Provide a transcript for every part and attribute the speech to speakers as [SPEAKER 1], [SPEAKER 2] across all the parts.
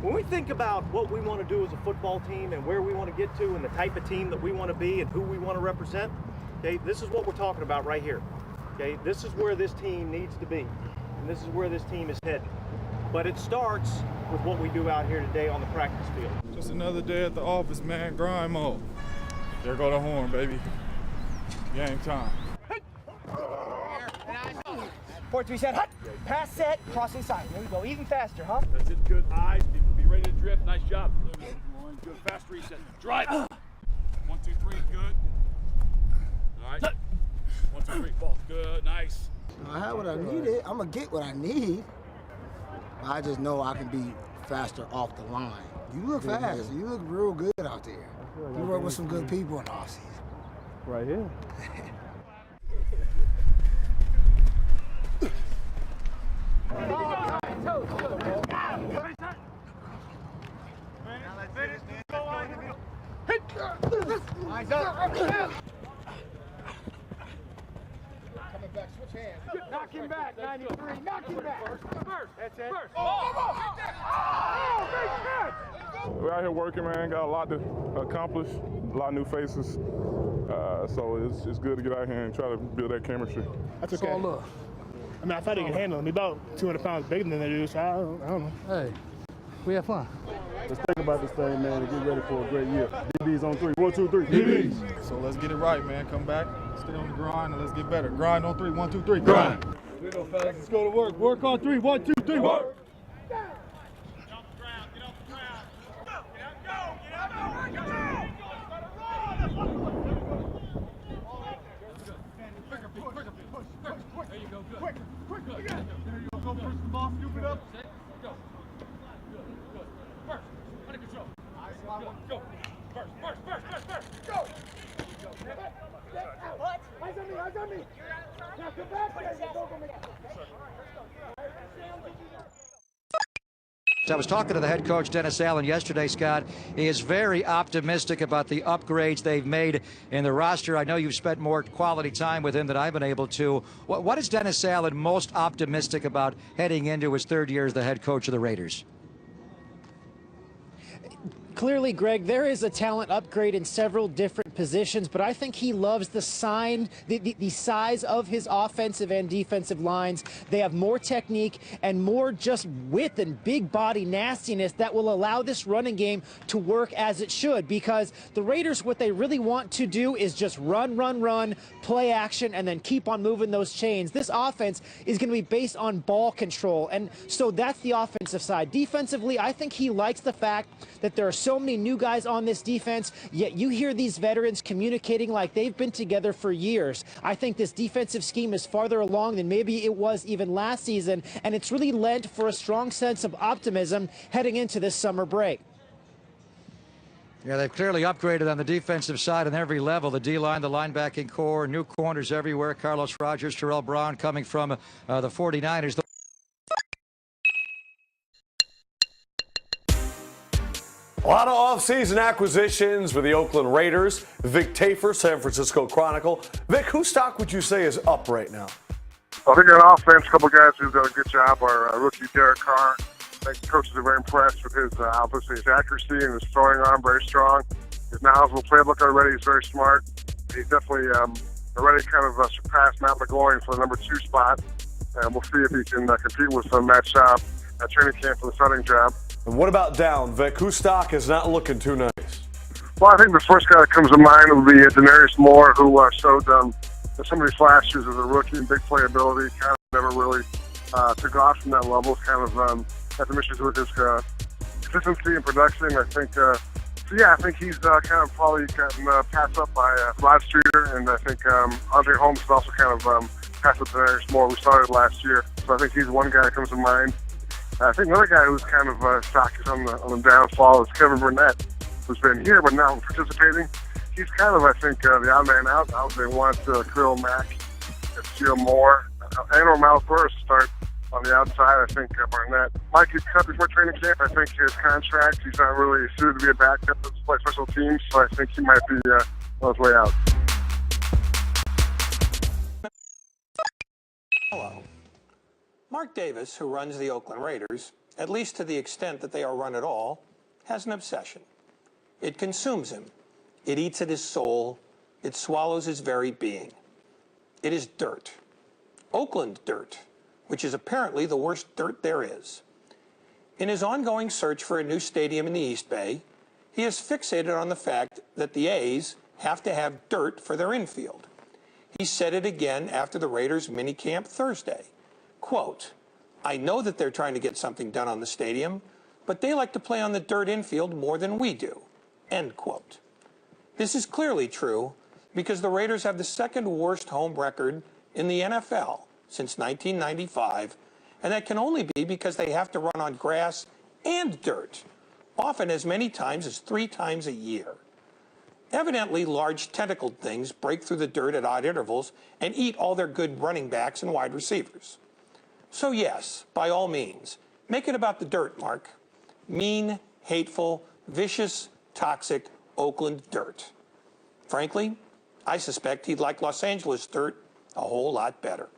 [SPEAKER 1] When we think about what we want to do as a football team and where we want to get to and the type of team that we want to be and who we want to represent, okay, this is what we're talking about right here. Okay, this is where this team needs to be, and this is where this team is heading. But it starts with what we do out here today on the practice field.
[SPEAKER 2] Just another day at the office, man. Grind mode. There go the horn, baby. Game time.
[SPEAKER 3] 4-3 set, hut. Pass set, crossing side. There we go, even faster, huh?
[SPEAKER 4] That's it, good eyes. People be ready to drift. Nice job. Good, fast reset. Drive. 1, 2, 3, good. All right. 1, 2, 3, fall. Good, nice.
[SPEAKER 5] I have what I needed. I'm going to get what I need. I just know I can be faster off the line. You look fast. You look real good out there. You work with some good people in the offseason.
[SPEAKER 6] Right here.
[SPEAKER 3] Eyes up. Coming back, switch hands. Knock him back, 93. Knock him back. First. That's it. First.
[SPEAKER 2] We're out here working, man. Got a lot to accomplish, a lot of new faces. So it's good to get out here and try to build that chemistry.
[SPEAKER 6] That's okay. Look. I mean, I thought he could handle it. He's about 200 pounds bigger than they do, so I don't know.
[SPEAKER 7] Hey, we have fun.
[SPEAKER 6] Let's think about this thing, man, and get ready for a great year. DB's on 3. 1, 2, 3. DBs.
[SPEAKER 2] So let's get it right, man. Come back, stay on the grind, and let's get better. Grind on 3. 1, 2, 3. Grind.
[SPEAKER 6] Let's go to work. Work on 3. 1, 2, 3. Work.
[SPEAKER 4] There you go, good. Quick. There you go, push the ball, scoop it up. Set, go. Good. First, under control. Go. First. Go.
[SPEAKER 3] What? Eyes on me. Now come back there. Go for me.
[SPEAKER 8] I was talking to the head coach, Dennis Allen, yesterday, Scott. He is very optimistic about the upgrades they've made in the roster. I know you've spent more quality time with him than I've been able to. What is Dennis Allen most optimistic about heading into his third year as the head coach of the Raiders?
[SPEAKER 9] Clearly, Greg, there is a talent upgrade in several different positions, but I think he loves the size of his offensive and defensive lines. They have more technique and more just width and big body nastiness that will allow this running game to work as it should, because the Raiders, what they really want to do is just run, play action, and then keep on moving those chains. This offense is going to be based on ball control, and so that's the offensive side. Defensively, I think he likes the fact that there are so many new guys on this defense, yet you hear these veterans communicating like they've been together for years. I think this defensive scheme is farther along than maybe it was even last season, and it's really lent for a strong sense of optimism heading into this summer break.
[SPEAKER 8] Yeah, they've clearly upgraded on the defensive side on every level. The D-line, the linebacking core, new corners everywhere. Carlos Rogers, Terrell Brown coming from the 49ers.
[SPEAKER 10] A lot of offseason acquisitions with the Oakland Raiders. Vic Tafer, San Francisco Chronicle. Vic, whose stock would you say is up right now?
[SPEAKER 11] I think on offense, a couple guys who've done a good job. Our rookie Derek Carr. I think the coaches are very impressed with his obviously his accuracy and his throwing arm, very strong. His knowledgeable playbook already. He's very smart. He's definitely already kind of surpassed Matt McGloin for the number 2 spot. And we'll see if he can compete with Matt Schaub at training camp for the starting job.
[SPEAKER 10] And what about down, Vic? Whose stock is not looking too nice?
[SPEAKER 11] Well, I think the first guy that comes to mind would be Denarius Moore, who showed some of these flashes as a rookie and big playability. Kind of never really took off from that level. Kind of had some issues with his consistency and production. I think, I think he's kind of probably gotten passed up by Rod Streeter, and I think Andre Holmes is also kind of passed up Denarius Moore, who started last year. So I think he's one guy that comes to mind. I think another guy who's kind of stock is on the downfall is Kevin Burnett, who's been here but not participating. He's kind of, I think, the odd man out. They want Khalil Mack and Steele Moore and or Miles Burris to start on the outside. I think Burnett might get cut before training camp. I think his contract, he's not really suited to be a backup to play special teams, so I think he might be on his way out.
[SPEAKER 12] Hello. Mark Davis, who runs the Oakland Raiders, at least to the extent that they are run at all, has an obsession. It consumes him. It eats at his soul. It swallows his very being. It is dirt. Oakland dirt, which is apparently the worst dirt there is. In his ongoing search for a new stadium in the East Bay, he is fixated on the fact that the A's have to have dirt for their infield. He said it again after the Raiders minicamp Thursday. Quote, "I know that they're trying to get something done on the stadium, but they like to play on the dirt infield more than we do." End quote. This is clearly true because the Raiders have the second worst home record in the NFL since 1995, and that can only be because they have to run on grass and dirt, often as many times as 3 times a year. Evidently, large tentacled things break through the dirt at odd intervals and eat all their good running backs and wide receivers. So yes, by all means, make it about the dirt, Mark. Mean, hateful, vicious, toxic Oakland dirt. Frankly, I suspect he'd like Los Angeles dirt a whole lot better.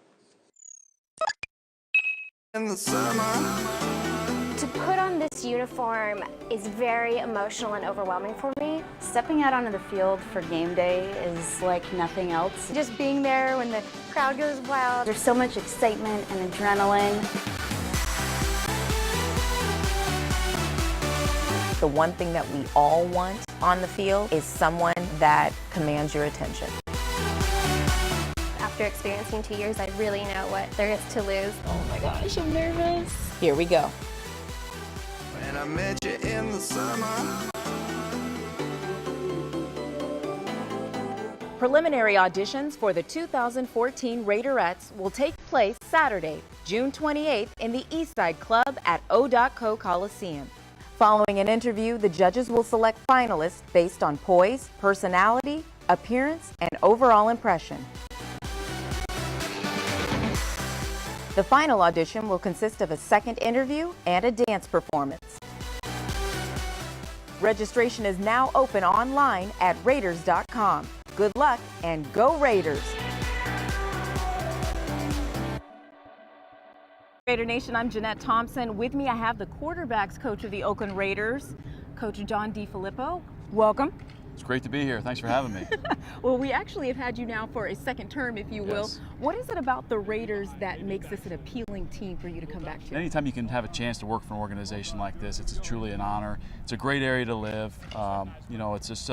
[SPEAKER 13] In the summer.
[SPEAKER 14] To put on this uniform is very emotional and overwhelming for me.
[SPEAKER 15] Stepping out onto the field for game day is like nothing else.
[SPEAKER 14] Just being there when the crowd goes wild.
[SPEAKER 15] There's so much excitement and adrenaline.
[SPEAKER 16] The one thing that we all want on the field is someone that commands your attention.
[SPEAKER 14] After experiencing 2 years, I really know what there is to lose.
[SPEAKER 15] Oh my gosh, I'm nervous.
[SPEAKER 16] Here we go.
[SPEAKER 13] When I met you in the summer.
[SPEAKER 16] Preliminary auditions for the 2014 Raiderettes will take place Saturday, June 28th in the Eastside Club at O.Co Coliseum. Following an interview, the judges will select finalists based on poise, personality, appearance, and overall impression. The final audition will consist of a second interview and a dance performance. Registration is now open online at Raiders.com. Good luck and go Raiders! Raider Nation, I'm Jeanette Thompson. With me, I have the quarterbacks coach of the Oakland Raiders, Coach John DeFilippo. Welcome.
[SPEAKER 17] It's great to be here. Thanks for having me.
[SPEAKER 16] Well, we actually have had you now for a second term, if you will.
[SPEAKER 17] Yes.
[SPEAKER 16] What is it about the Raiders that makes this an appealing team for you to come back to?
[SPEAKER 17] Anytime you can have a chance to work for an organization like this, it's truly an honor. It's a great area to live. You know, it's just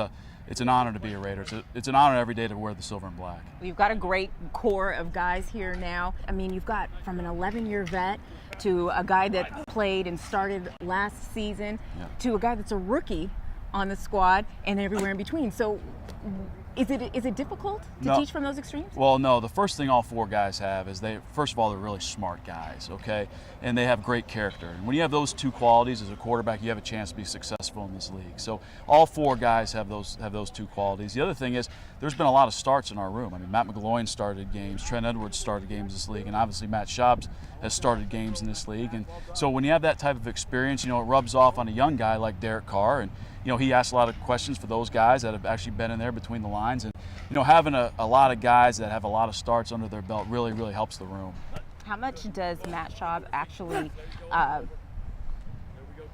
[SPEAKER 17] it's an honor to be a Raider. It's an honor every day to wear the silver and black.
[SPEAKER 16] You've got a great core of guys here now. I mean, you've got from an 11-year vet to a guy that played and started last season to a guy that's a rookie on the squad and everywhere in between. So is it difficult to teach from those extremes?
[SPEAKER 17] Well, no. The first thing all 4 guys have is first of all, they're really smart guys, okay? And they have great character. And when you have those 2 qualities as a quarterback, you have a chance to be successful in this league. So all 4 guys have those 2 qualities. The other thing is there's been a lot of starts in our room. I mean, Matt McGloin started games, Trent Edwards started games in this league, and obviously Matt Schaub has started games in this league. And so when you have that type of experience, you know, it rubs off on a young guy like Derek Carr, and you know, he asks a lot of questions for those guys that have actually been in there between the lines. And, you know, having a lot of guys that have a lot of starts under their belt really, really helps the room.
[SPEAKER 16] How much does Matt Schaub actually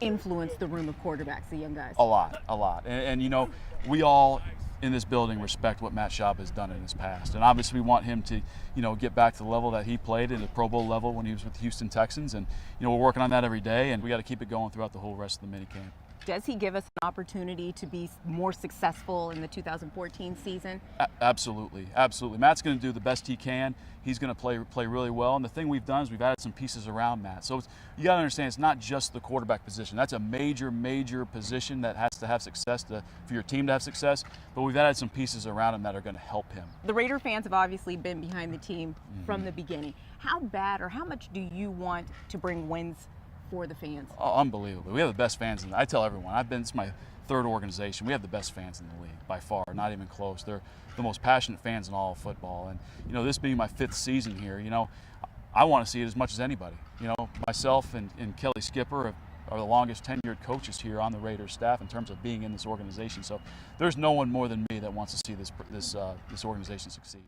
[SPEAKER 16] influence the room of quarterbacks, the young guys?
[SPEAKER 17] A lot. And you know, we all in this building respect what Matt Schaub has done in his past. And obviously we want him to, you know, get back to the level that he played at the Pro Bowl level when he was with the Houston Texans. And, you know, we're working on that every day, and we got to keep it going throughout the whole rest of the minicamp.
[SPEAKER 16] Does he give us an opportunity to be more successful in the 2014 season?
[SPEAKER 17] Absolutely. Matt's going to do the best he can. He's going to play really well. And the thing we've done is we've added some pieces around Matt. So you got to understand, it's not just the quarterback position. That's a major position that has to have success for your team to have success. But we've added some pieces around him that are going to help him.
[SPEAKER 16] The Raider fans have obviously been behind the team from the beginning. How bad or how much do you want to bring wins for the fans?
[SPEAKER 17] Oh, unbelievable. We have the best fans. I tell everyone, it's my 3rd organization. We have the best fans in the league by far, not even close. They're the most passionate fans in all of football. And, you know, this being my 5th season here, you know, I want to see it as much as anybody. You know, myself and Kelly Skipper are the longest tenured coaches here on the Raiders staff in terms of being in this organization. So there's no one more than me that wants to see this organization succeed.